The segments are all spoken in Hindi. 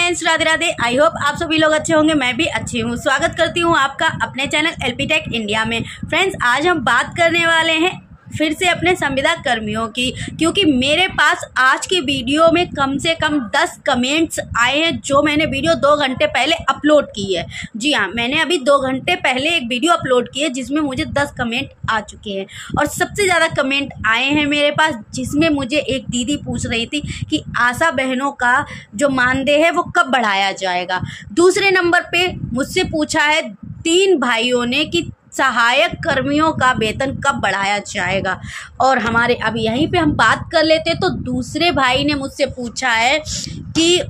Friends, Radhe Radhe. I hope आप सभी लोग अच्छे होंगे। मैं भी अच्छी हूँ। स्वागत करती हूँ आपका अपने चैनल एलपी टेक इंडिया में। फ्रेंड्स, आज हम बात करने वाले हैं फिर से अपने संविदा कर्मियों की, क्योंकि मेरे पास आज की वीडियो में कम से कम 10 कमेंट्स आए हैं जो मैंने वीडियो 2 घंटे पहले अपलोड की है। जी हाँ, मैंने अभी 2 घंटे पहले एक वीडियो अपलोड की है जिसमें मुझे 10 कमेंट आ चुके हैं और सबसे ज़्यादा कमेंट आए हैं मेरे पास, जिसमें मुझे एक दीदी पूछ रही थी कि आशा बहनों का जो मानदेय है वो कब बढ़ाया जाएगा। दूसरे नंबर पे मुझसे पूछा है 3 भाइयों ने कि सहायक कर्मियों का वेतन कब बढ़ाया जाएगा। और हमारे अब यहीं पे हम बात कर लेते, तो दूसरे भाई ने मुझसे पूछा है कि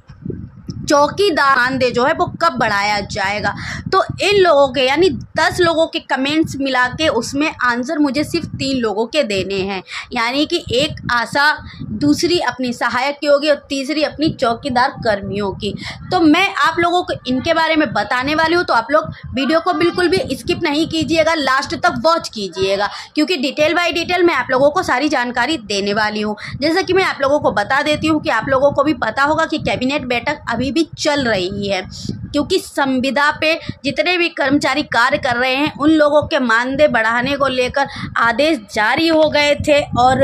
चौकीदार मानदेय जो है वो कब बढ़ाया जाएगा। तो इन लोगों के यानी 10 लोगों के कमेंट्स मिला के उसमें आंसर मुझे सिर्फ 3 लोगों के देने हैं, यानी कि एक आशा, दूसरी अपनी सहायक की होगी और तीसरी अपनी चौकीदार कर्मियों की। तो मैं आप लोगों को इनके बारे में बताने वाली हूँ, तो आप लोग वीडियो को बिल्कुल भी स्किप नहीं कीजिएगा, लास्ट तक वॉच कीजिएगा, क्योंकि डिटेल बाय डिटेल मैं आप लोगों को सारी जानकारी देने वाली हूँ। जैसा कि मैं आप लोगों को बता देती हूँ कि आप लोगों को भी पता होगा कि कैबिनेट बैठक अभी भी चल रही है, क्योंकि संविदा पे जितने भी कर्मचारी कार्य कर रहे हैं उन लोगों के मानदेय बढ़ाने को लेकर आदेश जारी हो गए थे और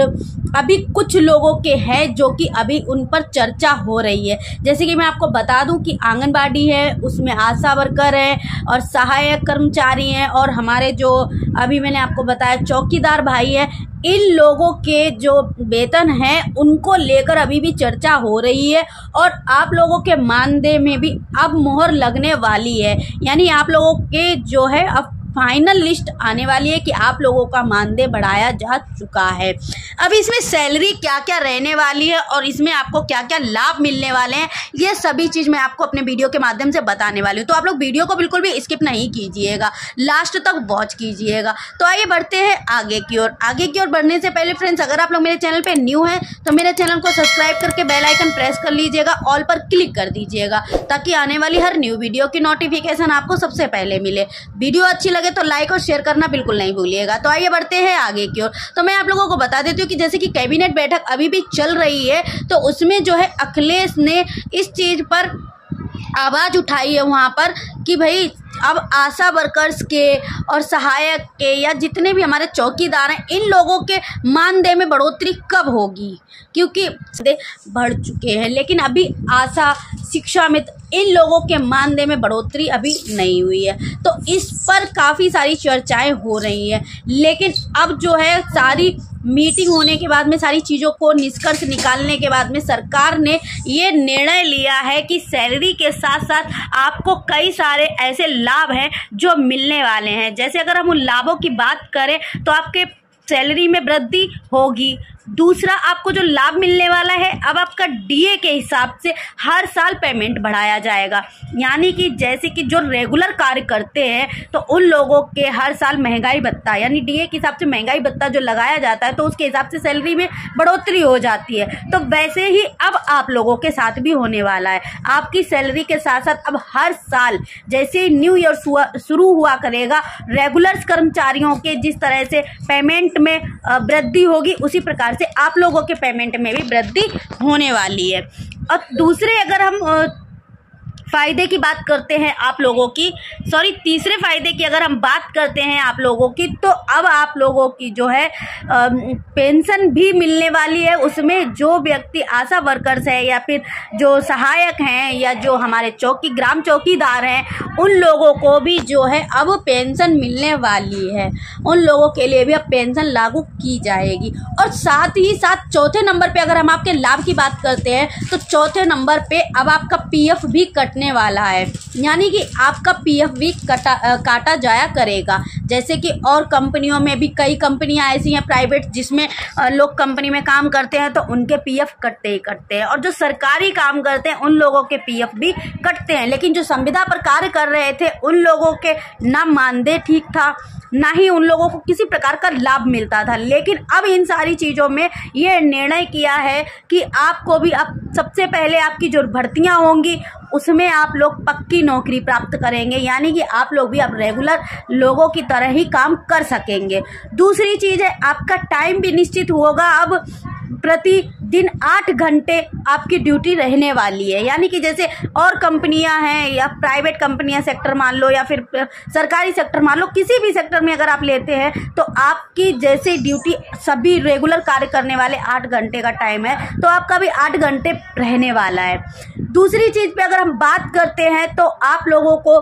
अभी कुछ लोगों के हैं जो कि अभी उन पर चर्चा हो रही है। जैसे कि मैं आपको बता दूं कि आंगनबाड़ी है, उसमें आशा वर्कर है और सहायक कर्मचारी हैं, और हमारे जो अभी मैंने आपको बताया चौकीदार भाई है, इन लोगों के जो वेतन है उनको लेकर अभी भी चर्चा हो रही है। और आप लोगों के मानदेय में भी अब मोहर लगने वाली है, यानी आप लोगों के जो है अब फाइनल लिस्ट आने वाली है कि आप लोगों का मानदेय बढ़ाया जा चुका है। अब इसमें सैलरी क्या क्या रहने वाली है और इसमें आपको क्या क्या लाभ मिलने वाले हैं, ये सभी चीज़ मैं आपको अपने वीडियो के माध्यम से बताने वाली हूँ। तो आप लोग वीडियो को बिल्कुल भी स्किप नहीं कीजिएगा, लास्ट तक वॉच कीजिएगा। तो आइए बढ़ते हैं आगे की ओर। आगे की ओर बढ़ने से पहले फ्रेंड्स, अगर आप लोग मेरे चैनल पर न्यू हैं तो मेरे चैनल को सब्सक्राइब करके बेल आइकन प्रेस कर लीजिएगा, ऑल पर क्लिक कर दीजिएगा, ताकि आने वाली हर न्यू वीडियो की नोटिफिकेशन आपको सबसे पहले मिले। वीडियो अच्छी लगे तो लाइक और शेयर करना बिल्कुल नहीं भूलिएगा। तो आइए बढ़ते हैं आगे की ओर। तो मैं आप लोगों को बता देती हूँ कि जैसे कि कैबिनेट बैठक अभी भी चल रही है, तो उसमें जो है अखिलेश ने इस चीज़ पर आवाज़ उठाई है वहाँ पर कि भाई अब आशा वर्कर्स के और सहायक के या जितने भी हमारे चौकीदार हैं, इन लोगों के मानदेय में बढ़ोतरी कब होगी, क्योंकि बढ़ चुके हैं लेकिन अभी आशा, शिक्षा मित्र, इन लोगों के मानदेय में बढ़ोतरी अभी नहीं हुई है। तो इस पर काफ़ी सारी चर्चाएं हो रही हैं, लेकिन अब जो है सारी मीटिंग होने के बाद में, सारी चीज़ों को निष्कर्ष निकालने के बाद में सरकार ने ये निर्णय लिया है कि सैलरी के साथ साथ आपको कई सारे ऐसे लाभ हैं जो मिलने वाले हैं। जैसे अगर हम उन लाभों की बात करें तो आपके सैलरी में वृद्धि होगी। दूसरा, आपको जो लाभ मिलने वाला है, अब आपका डीए के हिसाब से हर साल पेमेंट बढ़ाया जाएगा, यानी कि जैसे कि जो रेगुलर कार्य करते हैं तो उन लोगों के हर साल महंगाई भत्ता, यानी डीए के हिसाब से महंगाई भत्ता जो लगाया जाता है तो उसके हिसाब से सैलरी में बढ़ोतरी हो जाती है। तो वैसे ही अब आप लोगों के साथ भी होने वाला है। आपकी सैलरी के साथ साथ अब हर साल जैसे ही न्यू ईयर शुरू हुआ करेगा, रेगुलर कर्मचारियों के जिस तरह से पेमेंट में वृद्धि होगी, उसी प्रकार से आप लोगों के पेमेंट में भी वृद्धि होने वाली है। और दूसरे, अगर हम फ़ायदे की बात करते हैं आप लोगों की, तीसरे फ़ायदे की अगर हम बात करते हैं आप लोगों की, तो अब आप लोगों की जो है पेंशन भी मिलने वाली है। उसमें जो व्यक्ति आशा वर्कर्स है या फिर जो सहायक हैं या जो हमारे ग्राम चौकीदार हैं, उन लोगों को भी जो है अब पेंशन मिलने वाली है। उन लोगों के लिए भी अब पेंशन लागू की जाएगी। और साथ ही साथ चौथे नंबर पे अगर हम आपके लाभ की बात करते हैं तो चौथे नंबर पे अब आपका पीएफ भी कटने वाला है, यानी कि आपका पीएफ भी काटा जाया करेगा। जैसे कि और कंपनियों में भी कई कंपनियां ऐसी हैं प्राइवेट, जिसमें लोग कंपनी में काम करते हैं तो उनके पीएफ कटते ही कटते हैं, और जो सरकारी काम करते हैं उन लोगों के पीएफ भी कटते हैं। लेकिन जो संविदा पर कार्य कर रहे थे उन लोगों के ना मानदेय ठीक था, ना ही उन लोगों को किसी प्रकार का लाभ मिलता था। लेकिन अब इन सारी चीज़ों में ये निर्णय किया है कि आपको भी अब सबसे पहले आपकी जो भर्तियां होंगी उसमें आप लोग पक्की नौकरी प्राप्त करेंगे, यानी कि आप लोग भी अब रेगुलर लोगों की तरह ही काम कर सकेंगे। दूसरी चीज़ है, आपका टाइम भी निश्चित होगा अब प्रति दिन 8 घंटे आपकी ड्यूटी रहने वाली है। यानी कि जैसे और कंपनियां हैं या प्राइवेट कंपनियां सेक्टर मान लो या फिर सरकारी सेक्टर मान लो, किसी भी सेक्टर में अगर आप लेते हैं तो आपकी जैसे ड्यूटी सभी रेगुलर कार्य करने वाले 8 घंटे का टाइम है, तो आपका भी 8 घंटे रहने वाला है। दूसरी चीज़ पे अगर हम बात करते हैं तो आप लोगों को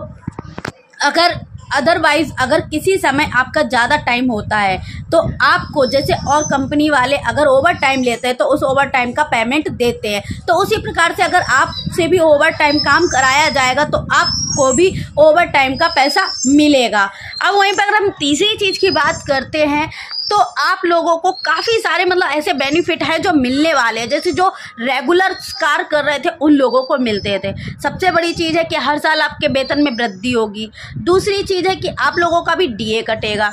अगर किसी समय आपका ज़्यादा टाइम होता है तो आपको जैसे और कंपनी वाले अगर ओवर टाइम लेते हैं तो उस ओवर टाइम का पेमेंट देते हैं, तो उसी प्रकार से अगर आपसे भी ओवर टाइम काम कराया जाएगा तो आपको भी ओवर टाइम का पैसा मिलेगा। अब वहीं पर अगर हम तीसरी चीज़ की बात करते हैं तो आप लोगों को काफ़ी सारे ऐसे बेनिफिट हैं जो मिलने वाले हैं, जैसे जो रेगुलर कार्य कर रहे थे उन लोगों को मिलते थे। सबसे बड़ी चीज़ है कि हर साल आपके वेतन में वृद्धि होगी। दूसरी चीज़ है कि आप लोगों का भी डीए कटेगा।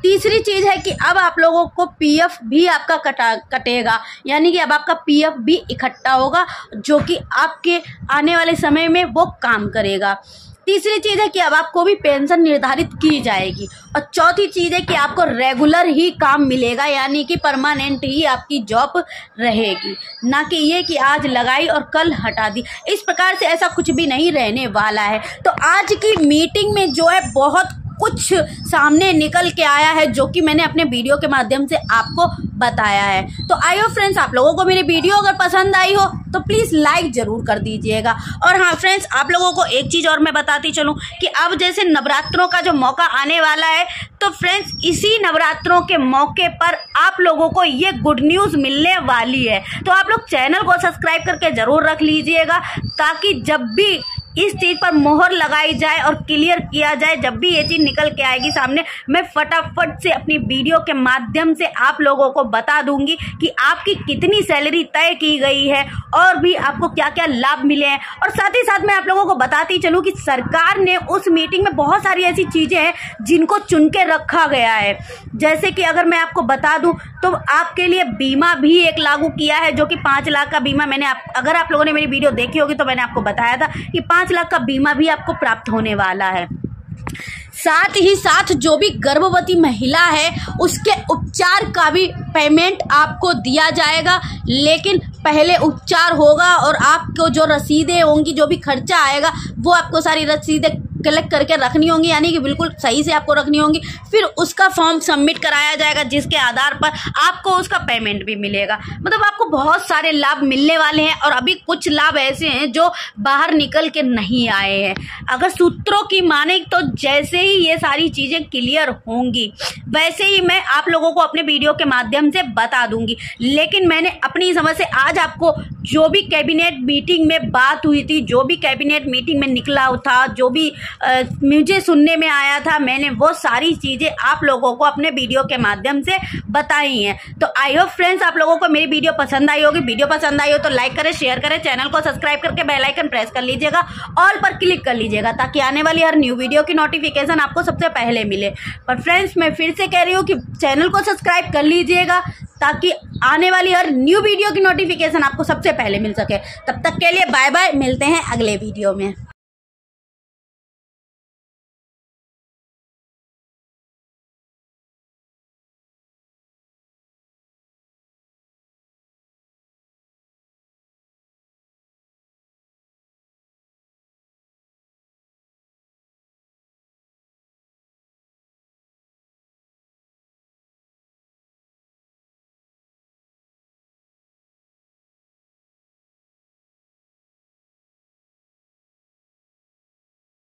तीसरी चीज़ है कि अब आप लोगों को पीएफ भी आपका कटेगा, यानी कि अब आपका पीएफ भी इकट्ठा होगा जो कि आपके आने वाले समय में वो काम करेगा। तीसरी चीज़ है कि अब आपको भी पेंशन निर्धारित की जाएगी। और चौथी चीज़ है कि आपको रेगुलर ही काम मिलेगा, यानी कि परमानेंट ही आपकी जॉब रहेगी, ना कि ये कि आज लगाई और कल हटा दी। इस प्रकार से ऐसा कुछ भी नहीं रहने वाला है। तो आज की मीटिंग में जो है बहुत कुछ सामने निकल के आया है जो कि मैंने अपने वीडियो के माध्यम से आपको बताया है। तो आई होप फ्रेंड्स आप लोगों को मेरी वीडियो अगर पसंद आई हो तो प्लीज़ लाइक ज़रूर कर दीजिएगा। और हाँ फ्रेंड्स, आप लोगों को एक चीज़ और मैं बताती चलूँ कि अब जैसे नवरात्रों का जो मौका आने वाला है, तो फ्रेंड्स इसी नवरात्रों के मौके पर आप लोगों को ये गुड न्यूज़ मिलने वाली है। तो आप लोग चैनल को सब्सक्राइब करके ज़रूर रख लीजिएगा, ताकि जब भी इस चीज़ पर मोहर लगाई जाए और क्लियर किया जाए, जब भी ये चीज़ निकल के आएगी सामने, मैं फटाफट से अपनी वीडियो के माध्यम से आप लोगों को बता दूंगी कि आपकी कितनी सैलरी तय की गई है और भी आपको क्या क्या लाभ मिले हैं। और साथ ही साथ मैं आप लोगों को बताती चलूँ कि सरकार ने उस मीटिंग में बहुत सारी ऐसी चीज़ें हैं जिनको चुन के रखा गया है। जैसे कि अगर मैं आपको बता दूँ तो आपके लिए बीमा भी एक लागू किया है, जो कि 5 लाख का बीमा अगर आप लोगों ने मेरी वीडियो देखी होगी तो मैंने आपको बताया था कि 5 लाख का बीमा भी आपको प्राप्त होने वाला है। साथ ही साथ जो भी गर्भवती महिला है उसके उपचार का भी पेमेंट आपको दिया जाएगा, लेकिन पहले उपचार होगा और आपको जो रसीदें होंगी, जो भी खर्चा आएगा वो आपको सारी रसीदें कलेक्ट करके रखनी होंगी, यानी कि बिल्कुल सही से आपको रखनी होंगी। फिर उसका फॉर्म सबमिट कराया जाएगा जिसके आधार पर आपको उसका पेमेंट भी मिलेगा। मतलब आपको बहुत सारे लाभ मिलने वाले हैं और अभी कुछ लाभ ऐसे हैं जो बाहर निकल के नहीं आए हैं। अगर सूत्रों की माने तो जैसे ही ये सारी चीज़ें क्लियर होंगी वैसे ही मैं आप लोगों को अपने वीडियो के माध्यम से बता दूंगी। लेकिन मैंने अपनी समझ से आज आपको जो भी कैबिनेट मीटिंग में बात हुई थी, जो भी कैबिनेट मीटिंग में निकला था, जो भी मुझे सुनने में आया था, मैंने वो सारी चीज़ें आप लोगों को अपने वीडियो के माध्यम से बताई हैं। तो आई होप फ्रेंड्स आप लोगों को मेरी वीडियो पसंद आई होगी। वीडियो पसंद आई हो तो लाइक करें, शेयर करें, चैनल को सब्सक्राइब करके बेल आइकन प्रेस कर लीजिएगा, ऑल पर क्लिक कर लीजिएगा, ताकि आने वाली हर न्यू वीडियो की नोटिफिकेशन आपको सबसे पहले मिले। पर फ्रेंड्स मैं फिर से कह रही हूँ कि चैनल को सब्सक्राइब कर लीजिएगा ताकि आने वाली हर न्यू वीडियो की नोटिफिकेशन आपको सबसे पहले मिल सके। तब तक के लिए बाय बाय, मिलते हैं अगले वीडियो में।